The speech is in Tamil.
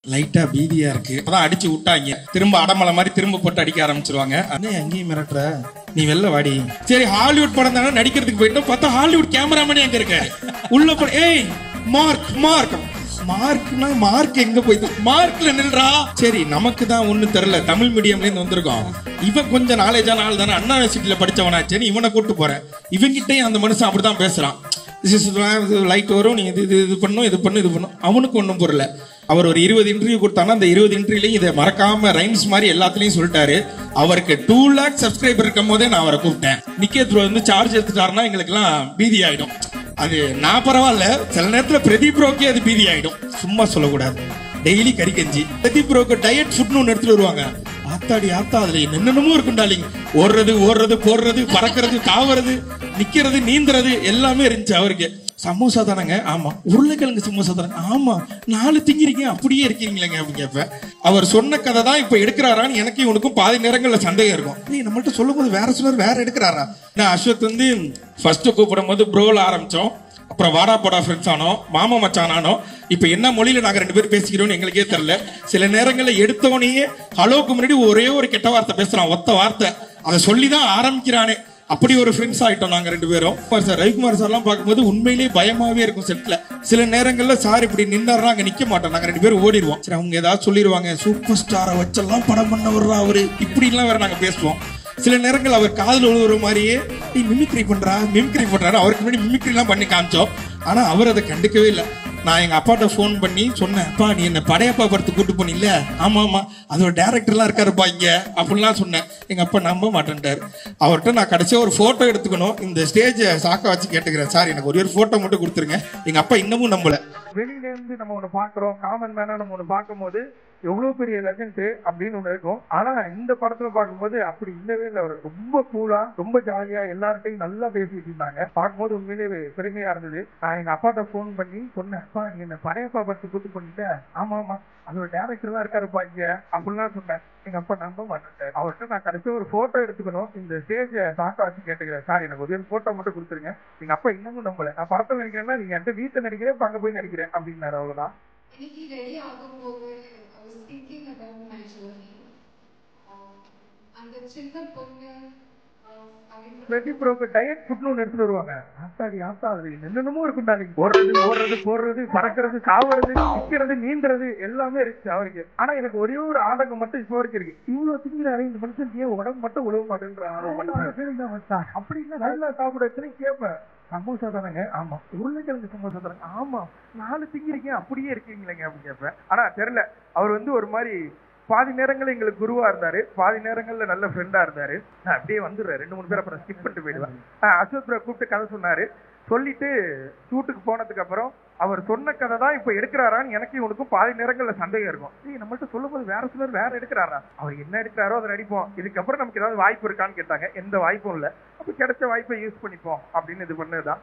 லைட்டா பீதியா இருக்கு. அதான் அடிச்சு விட்டாங்க. திரும்ப அடமலை மாதிரி திரும்ப போட்டு அடிக்க ஆரம்பிச்சிருவாங்க. அண்ணே அங்கேயும் மிரட்டுற, நீ வெளில வாடி. சரி ஹாலிவுட் படம் தானே நடிக்கிறதுக்கு போயிட்டோம். பார்த்தா ஹாலிவுட் கேமராமேனே அங்க இருக்காரு. உள்ள போய் ஏய் மார்க் மார்க் மார்க்னா மார்க் எங்க போயிட்டு மார்க்ல நில்றா. சரி நமக்கு தான் ஒண்ணு தெரியல, தமிழ் மீடியம்ல இருந்து வந்திருக்கோம். இவன் கொஞ்சம் நாலேஜான ஆள் தானே, அண்ணா யூனிவர்சிட்டியில படிச்சவனாச்சேன்னு இவனை கூட்டு போறேன். இவங்கிட்டையும் அந்த மனுஷன் அப்படிதான் பேசுறான். லைட் வரும், நீங்க இது பண்ணும் இது பண்ணும் இது பண்ணும். அவனுக்கு ஒன்றும் புரியல. அவர் ஒரு 20 இன்டர்வியூ கொடுத்தாங்க. அந்த 20 இன்டர்வியூலையும் இதை மறக்காம ரைம்ஸ் மாதிரி எல்லாத்துலயும் சொல்லிட்டாரு. அவருக்கு 2 லேக் சப்ஸ்கிரைபர் இருக்கும் போதே நான் அவரை கூப்பிட்டேன். நிக்கேத் ப்ரோ வந்து சார்ஜ் எடுத்துட்டாருன்னா எங்களுக்கு எல்லாம் பீதி ஆயிடும். அது நான் பரவாயில்ல, சில நேரத்துல பிரதீப் ப்ரோக்கே அது பீதி ஆயிடும். சும்மா சொல்லக்கூடாது. டெய்லி கறி கஞ்சி. பிரதீப் ப்ரோக்கு டயட் ஃபுட்னு ஒன்று எடுத்துட்டு வருவாங்க. ஆத்தாடி ஆத்தா, அதுல என்னென்னமோ இருக்குண்டாலிங்க. ஓடுறது ஓடுறது போடுறது பறக்கிறது தாவறது நிக்கிறது நீந்துறது எல்லாமே இருந்துச்சு அவருக்கு. சமோசா தானங்க? ஆமா. உருளைக்கிழங்கு சமோசா தானங்க? ஆமா. 4 திங்கிறீங்க அப்படியே இருக்கீங்களேங்க அப்படின்னு கேட்பேன். அவர் சொன்ன கதை தான் இப்ப எடுக்கிறாரான்னு எனக்கு இவனுக்கும் பாதி நேரங்கள்ல சந்தேகம் இருக்கும். நீ நம்மள்ட்ட சொல்லும் போது வேற சொன்னார் வேற எடுக்கிறாரா? நான் அஸ்வத் வந்து ஃபர்ஸ்ட் கூப்பிடும் போது ப்ரோல ஆரம்பிச்சோம். அப்புறம் வாடா போடா ஃப்ரெண்ட்ஸ் ஆனோம், மாமா மச்சான் ஆனோம். இப்ப என்ன மொழியில நாங்க 2 பேரும் பேசிக்கிறோம்னு எங்களுக்கே தெரியல. சில நேரங்களில் எடுத்தவனையே ஹலோக்கு முன்னாடி ஒரே ஒரு கெட்ட வார்த்தை பேசுறான், ஒத்த வார்த்தை. அதை சொல்லிதான் ஆரம்பிக்கிறானே. அப்படி ஒரு ஃப்ரெண்ட்ஸ் ஆயிட்டோம் நாங்க 2 பேரும். சார் ரவிக்குமார் சார் எல்லாம் பார்க்கும்போது உண்மையிலேயே பயமாவே இருக்கும் செட்ல. சில நேரங்கள்ல சார் இப்படி நின்னாருன்னா அங்க நிக்க மாட்டோம், நாங்க 2 பேரும் ஓடிடுவோம். சரி அவங்க ஏதாவது சொல்லிடுவாங்க, சூப்பர் ஸ்டாரை வச்செல்லாம் படம் பண்ண வர்றா அவரு, இப்படி எல்லாம் வேற நாங்க பேசுவோம். சில நேரங்கள் அவர் காதல் விழுவுற மாதிரியே நீ மிமிக்ரி பண்றாரு. அவருக்கு முன்னாடி மிமிக்ரி எல்லாம் பண்ணி காமிச்சோம். ஆனா அவர் அதை கண்டுக்கவே இல்லை. நான் எங்க அப்பாட்ட போன் பண்ணி சொன்னேன், அப்பா நீ என்ன படையப்பா படத்து கூட்டு போனில்ல? ஆமா ஆமா, அதோட டேரக்டர் எல்லாம் இருக்காருப்பா இங்க அப்படின்லாம் சொன்னேன். எங்க அப்பா நம்ப மாட்டேன்ட்டாரு. அவர்கிட்ட நான் கடைசியா ஒரு போட்டோ எடுத்துக்கணும், இந்த ஸ்டேஜை சாக்க வச்சு கேட்டுக்கிறேன், சார் எனக்கு ஒரு போட்டோ மட்டும் கொடுத்துருங்க. எங்க அப்பா இன்னமும் நம்பல. வெளியில இருந்து நம்ம ஒண்ணு பாக்குறோம், காமன் மேனா நம்ம ஒண்ணு பார்க்கும் போது எவ்வளவு பெரிய லெஜண்ட் அப்படின்னு ஒண்ணு இருக்கும். ஆனா இந்த படத்துல பார்க்கும்போது அப்படி இல்லவே இல்லை. அவர் ரொம்ப கூலா ரொம்ப ஜாலியா எல்லார்ட்டையும் நல்லா பேசிட்டு இருந்தாங்க. பார்க்கும்போது உண்மையிலேயே பெருமையா இருந்தது. நான் எங்க அப்பாட்ட போன் பண்ணி சொன்னேன், அப்பா நீ என்ன படையப்பா படத்து கூட்டு பண்ணிட்ட? ஆமா ஆமா, அதோட டேரக்டர் தான் இருக்காருப்பா இங்க அப்படின்லாம் சொன்னேன். எங்க அப்பா நம்ப மாட்டேன். அவர்கிட்ட நான் கடைசியா ஒரு போட்டோ எடுத்துக்கணும், இந்த ஸ்டேஜை சாக்க வச்சு கேட்டுக்கிறேன், சார் எனக்கு ஒரு போட்டோ மட்டும் கொடுத்துருங்க. எங்க அப்பா இன்னமும் நம்பல. நான் படத்தை நடிக்கிறேன்னா நீங்க என்கிட்ட வீட்டை நடிக்கிறேன், அங்க போய் நடிக்கிறேன் அப்படின்னாரு. அவ்வளவுதான். இன்னைக்கு ரெடி ஆகும்போது I was thinking about my journey. அந்த சின்ன பொண்ணு பிரதீப் ப்ரோக்கு டயட் ஃபுட்னு ஒன்று எடுத்துட்டு வருவாங்க. ஆத்தாடி ஆத்தா, அது என்னென்னமோ இருக்குண்டாங்க. ஓடுறது போடுறது பறக்கிறது தாவறது நிக்கிறது நீந்துறது எல்லாமே இருக்கு அவருக்கு. ஆனா எனக்கு ஒரே ஒரு ஆதங்கம் மட்டும் இப்போ வரைக்கும் இருக்கு. இவ்வளவு திங்கிறாரு இந்த மனுஷன், ஏன் உடம்பு மட்டும் உழவு மாட்டேன்றான். அப்படி இல்லை, நல்லா சாப்பிட கேட்பேன். சமோசா தானங்க? ஆமா. உருளைக்கிழங்கு சமோசா தானங்க? ஆமா. 4 திங்கிறீங்க அப்படியே இருக்கீங்களேங்க அப்படின்னு கேட்பேன். ஆனா தெரியல, அவர் வந்து ஒரு மாதிரி பாதி நேரங்கள்ல எங்களுக்கு குருவா இருந்தாரு, பாதி நேரங்கள்ல நல்ல ஃப்ரெண்டா இருந்தாரு. நான் அப்படியே வந்துடுறேன், 2-3 பேர் அப்புறம் ஸ்கிப் பண்ணிட்டு போயிடுவேன். அஸ்வத் ப்ரோ கூப்பிட்டு கதை சொன்னாரு. சொல்லிட்டு ஷூட்டுக்கு போனதுக்கு அப்புறம் அவர் சொன்ன கதை தான் இப்ப எடுக்கிறாரான்னு எனக்கு இவனுக்கும் பாதி நேரங்கள்ல சந்தேகம் இருக்கும். நம்மள்ட்ட சொல்லும் போது வேற சிலர் வேற எடுக்கிறாரா? அவர் என்ன எடுக்கிறாரோ அதை நடிப்போம், இதுக்கப்புறம் நமக்கு ஏதாவது வாய்ப்பு இருக்கான்னு கேட்டாங்க. எந்த வாய்ப்பும் இல்லை. அப்ப கிடைச்ச வாய்ப்பை யூஸ் பண்ணிப்போம் அப்படின்னு இது பண்ணதுதான்.